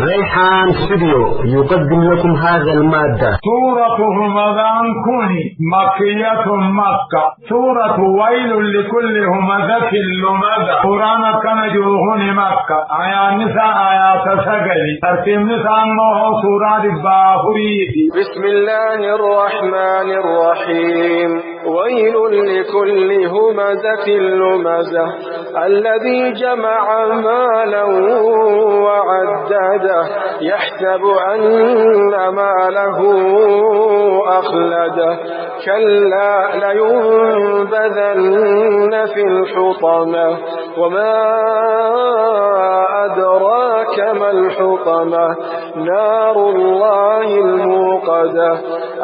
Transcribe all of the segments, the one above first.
ريحان استوديو يقدم لكم هذا المادة. سورة همذان كوني مكية مكة. سورة ويل لكل همذة لمذة. قرآن كان جوهون مكة. آيات نساء آيات سجلي. ترتيب نساء الله سورة الباقرية. بسم الله الرحمن الرحيم. ويل لكل همزة لمزة الذي جمع مالا وعدده يحسب أن ماله أخلده كلا لينبذن في الحطمة وما أدراك ما الحطمة نار الله الموقدة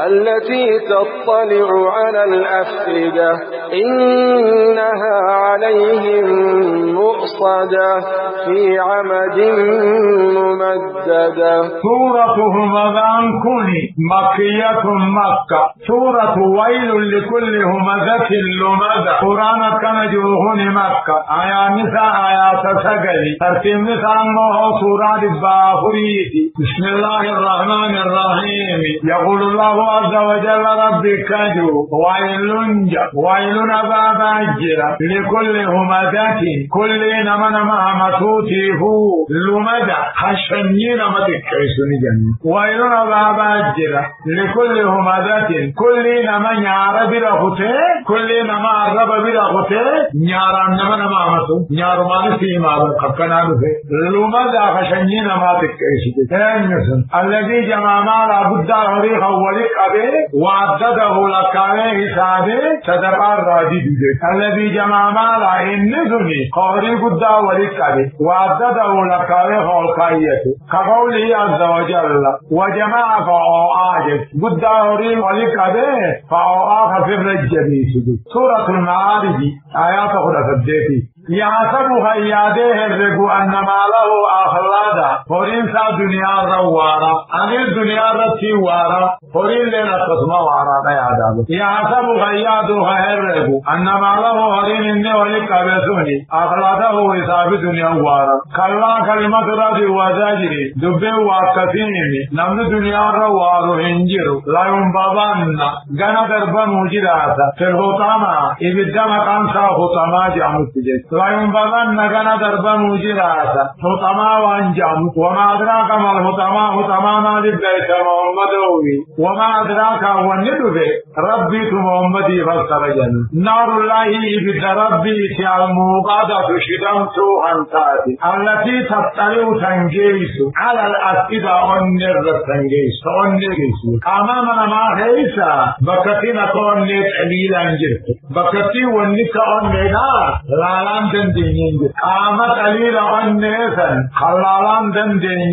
التي تطلع على الأفئدة إنها عليهم مؤصدة في عمد ممددة. سورة همذان كوني مكية مكة. سورة ويل لكل همزة لمزة. قرآن كان جوهون مكة. آيات نساء آيات سجلي. ترتيب نساء الله سورة الباقرية. بسم الله الرحمن الرحيم. يقول الله عز وجل ربي كجو ويل أبابا جرى لكل همزة كل نمن مهمتوتي هو لمدى حشنين متكيسوني جنة. ويل أبابا جرى لكل همزة كل نمن يعرب رخته كل نمن عرب برخته نيارا نمن مهمتو نيارو ماني سيما قبقنا بفه لمدى حشنين متكيسوني الذي جمع مالا بدا غريق ولك أبه وعدده لكاره حسابه صدقار راجي دوده. الذي جمع مالا النزني قهري بدا ولك أبه وعدده لكاره خلقائيته كقوله عز وجل وجمع فأعاجز بدا غريق ولك أبه فأعاق في الرجبي. سورة المعارج آيات خلص الديتي. يحسب خياده الرقو أن ماله أخلادا فورين سا دنيا روارا أغير دنيا رتيوارا فورين لنا قسم وارا نياداب. يحسب خياده الرقو أن ماله هرين إني ولك أبسوني أخلاده حساب دنيا وارا كلا كلمة رضي وزاجري دبه وكثيني نمد دنيا روارو هنجرو لا ينبضان غنى درب موجراتا في الخطامة إبدا مقام سا خطامة جامت جيس لا ينبغن نغنى درب موجراتا حطما وانجام وما أدراك ما الحطما حطما نادب بيت محمد وما أدراك ونده ربي محمدي فالسرجن نار الله إبت ربي الموقدة شدمت أنتاتي التي تطلع تنجيس على الأسئدة أنر تنجيس أمامنا ما خيسا بكتنا كونت قليلا جرت بكتي ونك أننا لالان دندين قامت قليلا أنسان خلالان دندين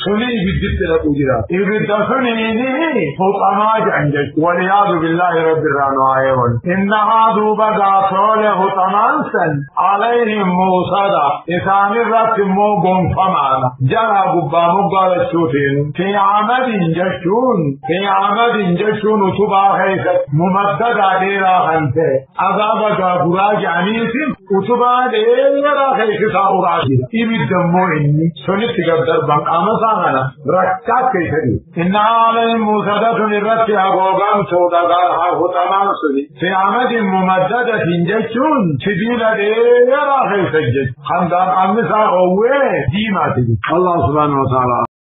سني بدت لأجرا إبدا سنيني حطما جنجت والعياذ بالله رب الرحمن إن عادوا بدا طول حطمانسا عليهم موصدا إسان الرات موقم فمانا جرى قبا مقال الشوتين في عمد جشون وتبا خيست ممدد عليها خنته عذابك براج عنيسم وتبا عليها خيست أوراجي إبدمو إني سنت قدر بان آمسانا ركات كيسري إن عليهم موصدة الرات أقوغان سوداغار حطمان سني في عمد ممددة جشون سبيل عليها خيست جش خندان آمسا أوه ديما تجي الله سبحانه وتعالى